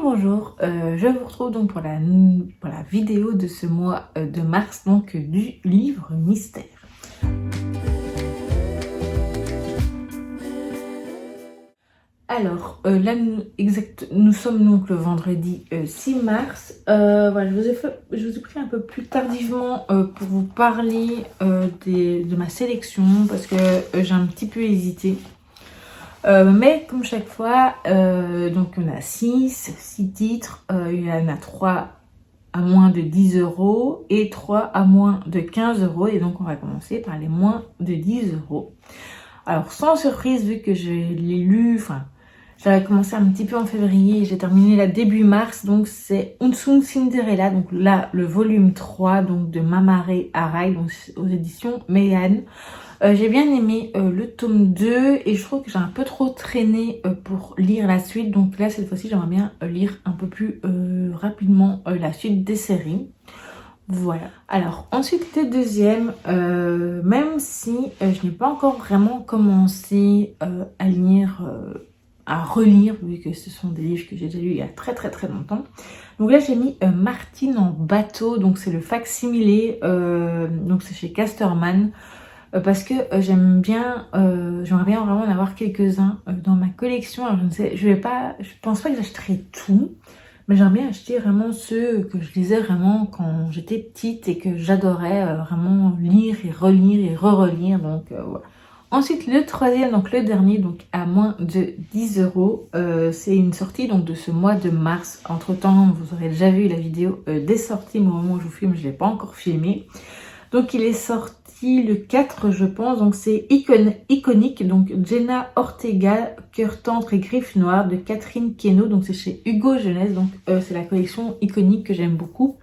Bonjour, je vous retrouve donc pour la vidéo de ce mois de mars, donc du livre mystère. Alors là nous sommes donc le vendredi 6 mars. Voilà, je vous ai pris un peu plus tardivement pour vous parler de ma sélection parce que j'ai un petit peu hésité. Mais comme chaque fois, donc on a 6 titres, il y en a 3 à moins de 10 € et 3 à moins de 15 € et donc on va commencer par les moins de 10 €. Alors sans surprise, vu que je l'ai lu, j'avais commencé un petit peu en février et j'ai terminé là début mars, donc c'est Unsung Cinderella, donc là le volume 3 donc de Mamare Arai, donc aux éditions Meian. J'ai bien aimé le tome 2 et je trouve que j'ai un peu trop traîné pour lire la suite. Donc là, cette fois-ci, j'aimerais bien lire un peu plus rapidement la suite des séries. Voilà. Alors, ensuite, le deuxième, même si je n'ai pas encore vraiment commencé à lire, à relire, vu que ce sont des livres que j'ai déjà lus il y a très longtemps. Donc là, j'ai mis Martine en bateau. Donc c'est le facsimilé, donc c'est chez Casterman. Parce que j'aime bien, j'aimerais bien vraiment en avoir quelques-uns dans ma collection. Alors je pense pas que j'achèterai tout, mais j'aimerais bien acheter vraiment ceux que je lisais vraiment quand j'étais petite et que j'adorais vraiment lire et relire et re-relire. Donc voilà. Ensuite le troisième, donc le dernier, donc à moins de 10 €, c'est une sortie donc de ce mois de mars. Entre temps, vous aurez déjà vu la vidéo des sorties, mais au moment où je vous filme, je l'ai pas encore filmé. Donc il est sorti le 4 je pense, donc c'est iconique, donc Jenna Ortega, Cœur tendre et griffes noires de Catherine Keno, donc c'est chez Hugo Jeunesse, donc c'est la collection iconique que j'aime beaucoup,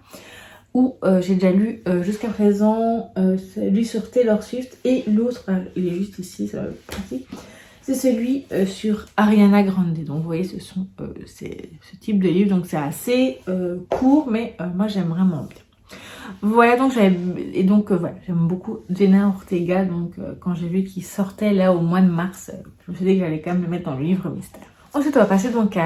où j'ai déjà lu jusqu'à présent celui sur Taylor Swift et l'autre, il est juste ici, ça va être pratique, c'est celui sur Ariana Grande. Donc vous voyez, c'est ce type de livre, donc c'est assez court, mais moi j'aime vraiment bien. Voilà, donc voilà, j'aime beaucoup Jenna Ortega, donc quand j'ai vu qu'il sortait là au mois de mars, je me suis dit que j'allais quand même le mettre dans le livre mystère. Ensuite on va passer donc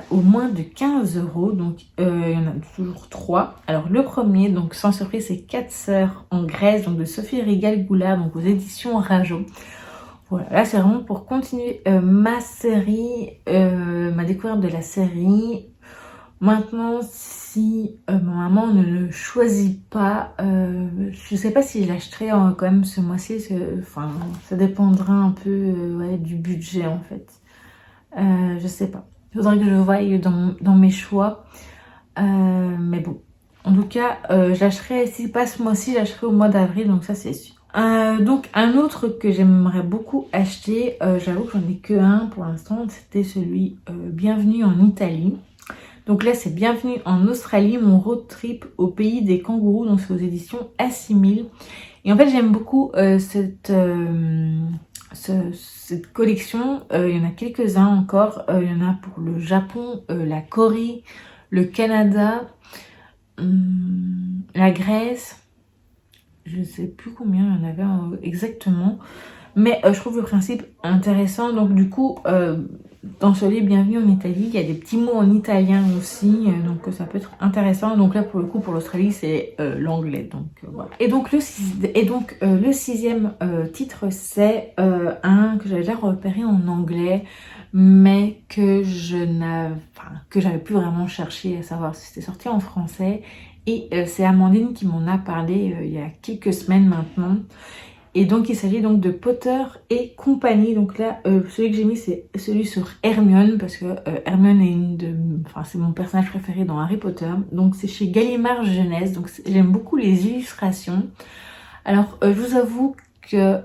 au moins de 15 €, donc il y en a toujours 3. Alors le premier, donc sans surprise, c'est 4 sœurs en Grèce, donc de Sophie Régal-Goulard, donc aux éditions Rajo. Voilà, là c'est vraiment pour continuer ma série, ma découverte de la série. Maintenant, si ma maman ne le choisit pas, je sais pas si je l'achèterai quand même ce mois-ci. Ça dépendra un peu ouais, du budget en fait. Je sais pas. Il faudrait que je voie dans mes choix. Mais bon, en tout cas, je l'achèterai, si pas ce mois-ci, je l'achèterai au mois d'avril, donc ça c'est sûr. Donc un autre que j'aimerais beaucoup acheter, j'avoue que j'en ai que un pour l'instant, c'était celui Bienvenue en Italie. Donc là, c'est Bienvenue en Australie, mon road trip au pays des kangourous, donc c'est aux éditions Assimile. Et en fait, j'aime beaucoup cette collection. Il y en a quelques-uns encore. Il y en a pour le Japon, la Corée, le Canada, la Grèce. Je ne sais plus combien il y en avait exactement. Mais je trouve le principe intéressant. Donc du coup, dans ce livre Bienvenue en Italie, il y a des petits mots en italien aussi, donc ça peut être intéressant. Donc là pour le coup, pour l'Australie, c'est l'anglais, donc voilà. Et donc le sixième titre, c'est un que j'avais déjà repéré en anglais, mais que j'avais plus vraiment cherché à savoir si c'était sorti en français. Et c'est Amandine qui m'en a parlé il y a quelques semaines maintenant. Et donc il s'agit donc de Potter et compagnie. Donc là, celui que j'ai mis, c'est celui sur Hermione, parce que Hermione c'est mon personnage préféré dans Harry Potter. Donc c'est chez Gallimard Jeunesse. Donc j'aime beaucoup les illustrations. Alors je vous avoue que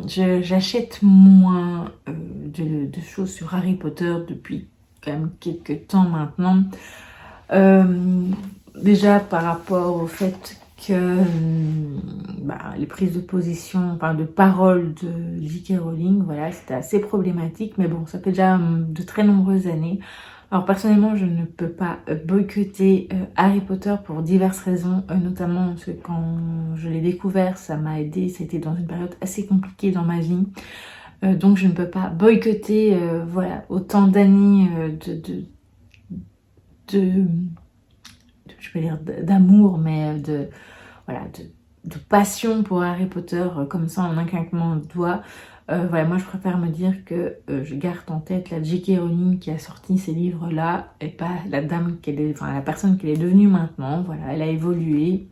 j'achète moins de choses sur Harry Potter depuis quand même quelques temps maintenant. Déjà par rapport au fait que les prises de position, de parole de J.K. Rowling, voilà, c'était assez problématique, mais bon, ça fait déjà de très nombreuses années. Alors personnellement, je ne peux pas boycotter Harry Potter pour diverses raisons, notamment parce que quand je l'ai découvert, ça m'a aidé, c'était dans une période assez compliquée dans ma vie. Donc je ne peux pas boycotter voilà, autant d'années je vais dire d'amour, mais voilà, de passion pour Harry Potter, comme ça en un claquement de doigts. Voilà, moi je préfère me dire que je garde en tête la J.K. Rowling qui a sorti ces livres-là et pas la dame qu'elle est, enfin la personne qu'elle est devenue maintenant. Voilà, elle a évolué.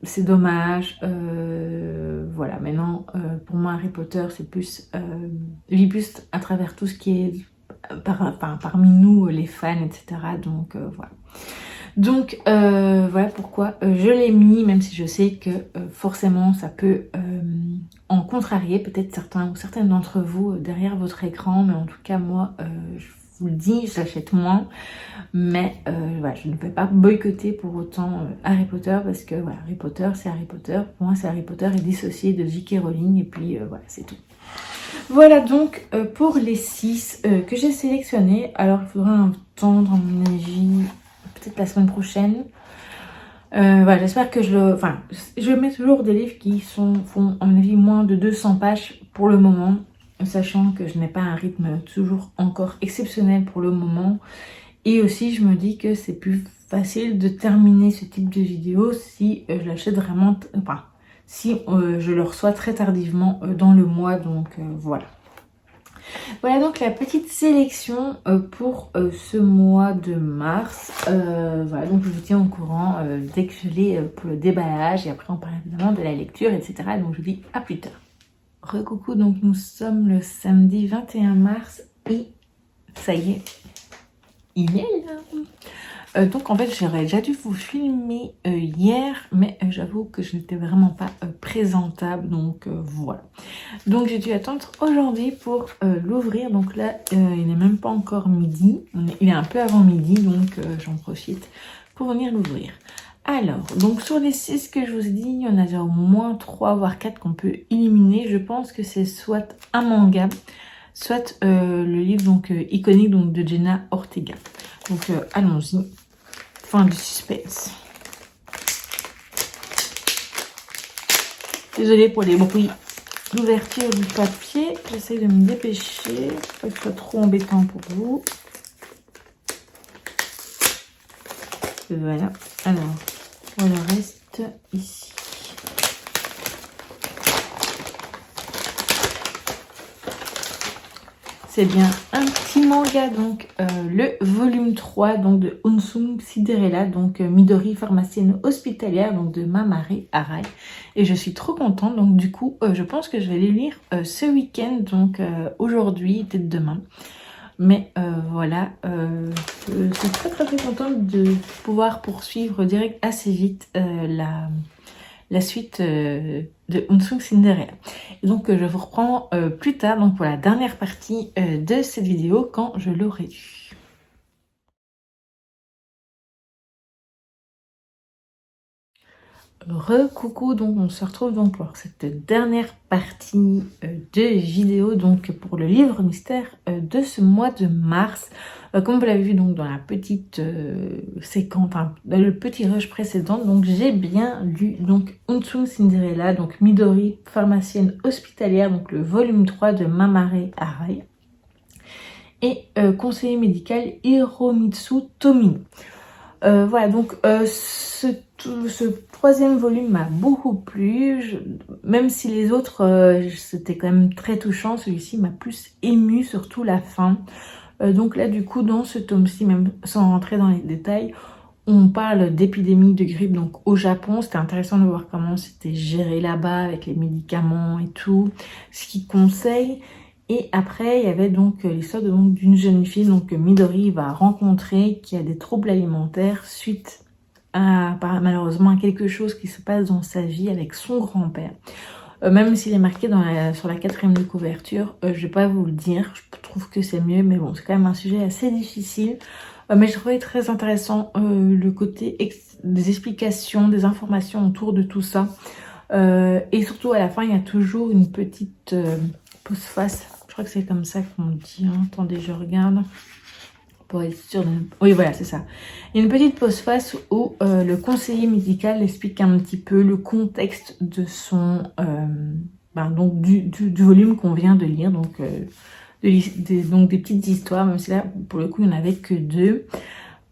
C'est dommage. Voilà, maintenant pour moi Harry Potter c'est plus, je vis plus à travers tout ce qui est parmi nous les fans, etc. Donc voilà. Donc voilà pourquoi je l'ai mis, même si je sais que forcément ça peut en contrarier peut-être certains ou certaines d'entre vous derrière votre écran, mais en tout cas moi je vous le dis, j'achète moins, mais voilà, je ne vais pas boycotter pour autant Harry Potter, parce que voilà, Harry Potter c'est Harry Potter, pour moi c'est Harry Potter est dissocié de J.K. Rowling, et puis voilà, c'est tout. Voilà donc pour les 6 que j'ai sélectionnés. Alors il faudra attendre à mon avis peut-être la semaine prochaine. Voilà, j'espère que je mets toujours des livres qui font à mon avis moins de 200 pages pour le moment, sachant que je n'ai pas un rythme toujours encore exceptionnel pour le moment. Et aussi je me dis que c'est plus facile de terminer ce type de vidéo si je l'achète vraiment, enfin si je le reçois très tardivement dans le mois, donc voilà. Voilà donc la petite sélection pour ce mois de mars. Voilà, donc je vous tiens au courant dès que je l'ai pour le déballage, et après on parle évidemment de la lecture, etc. Donc je vous dis à plus tard. Recoucou, donc nous sommes le samedi 21 mars et ça y est, il est là. Donc en fait j'aurais déjà dû vous filmer hier, mais j'avoue que je n'étais vraiment pas présentable, donc voilà. Donc j'ai dû attendre aujourd'hui pour l'ouvrir, donc là il n'est même pas encore midi, il est un peu avant midi, donc j'en profite pour venir l'ouvrir. Alors, donc sur les 6 que je vous ai dit, il y en a déjà au moins 3 voire 4 qu'on peut éliminer. Je pense que c'est soit un manga, soit le livre donc iconique donc de Jenna Ortega. Donc allons-y. Fin du suspense. Désolée pour les bruits d'ouverture du papier. J'essaie de me dépêcher. Pas que ce soit trop embêtant pour vous. Voilà. Alors, voilà, reste ici. C'est bien un petit manga, donc le volume 3 donc de Unsung Cinderella, donc Midori, pharmacienne hospitalière, donc de Mamare Arai. Et je suis trop contente, donc du coup je pense que je vais les lire ce week-end, donc aujourd'hui, peut-être demain. Mais voilà, je suis très contente de pouvoir poursuivre direct assez vite la suite de Unsung Cinderella. Et donc je vous reprends plus tard, donc pour la dernière partie de cette vidéo, quand je l'aurai lu. Recoucou, donc on se retrouve donc pour cette dernière partie de vidéo, donc pour le livre mystère de ce mois de mars. Comme vous l'avez vu donc dans la petite séquence, enfin dans le petit rush précédent, donc j'ai bien lu donc Unsung Cinderella, donc Midori, pharmacienne hospitalière, donc le volume 3 de Mamare Arai, et conseiller médical Hiromitsu Tomino. Voilà, donc ce troisième volume m'a beaucoup plu, même si les autres c'était quand même très touchant, celui-ci m'a plus ému, surtout la fin. Donc là du coup dans ce tome-ci, même sans rentrer dans les détails, on parle d'épidémie de grippe donc au Japon. C'était intéressant de voir comment c'était géré là-bas avec les médicaments et tout, ce qu'ils conseillent. Et après, il y avait donc l'histoire d'une jeune fille, donc Midori va rencontrer, qui a des troubles alimentaires suite à malheureusement à quelque chose qui se passe dans sa vie avec son grand-père. Même s'il est marqué sur la 4e de couverture, je vais pas vous le dire, je trouve que c'est mieux, mais bon, c'est quand même un sujet assez difficile. Mais je trouvais très intéressant le côté des explications, des informations autour de tout ça. Et surtout à la fin, il y a toujours une petite postface. Je crois que c'est comme ça qu'on dit. Hein. Attendez, je regarde. Pour être sûr de... Oui, voilà, c'est ça. Il y a une petite postface où le conseiller médical explique un petit peu le contexte de son... donc du volume qu'on vient de lire. Donc donc des petites histoires, même si là, pour le coup, il n'y en avait que 2.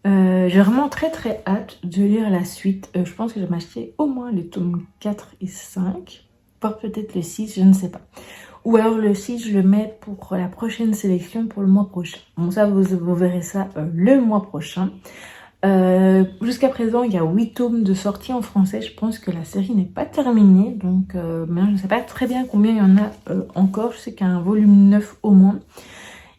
J'ai vraiment très hâte de lire la suite. Je pense que je vais m'acheter au moins les tomes 4 et 5, voire peut-être le 6, je ne sais pas. Ou alors le 6, je le mets pour la prochaine sélection pour le mois prochain. Bon, ça, vous verrez ça le mois prochain. Jusqu'à présent, il y a 8 tomes de sortie en français. Je pense que la série n'est pas terminée. Donc, mais je ne sais pas très bien combien il y en a encore. Je sais qu'il y a un volume 9 au moins.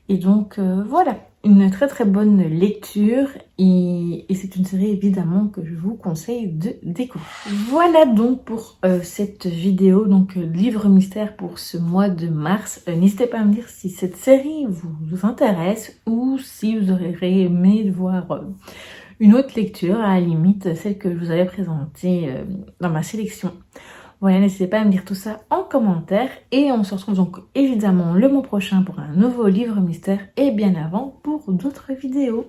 Et donc, voilà. Une très bonne lecture. Et c'est une série évidemment que je vous conseille de découvrir. Voilà donc pour cette vidéo. Donc, livre mystère pour ce mois de mars. N'hésitez pas à me dire si cette série vous intéresse ou si vous aurez aimé voir une autre lecture, à la limite, celle que je vous avais présentée dans ma sélection. Voilà, n'hésitez pas à me dire tout ça en commentaire. Et on se retrouve donc évidemment le mois prochain pour un nouveau livre mystère et bien avant pour d'autres vidéos.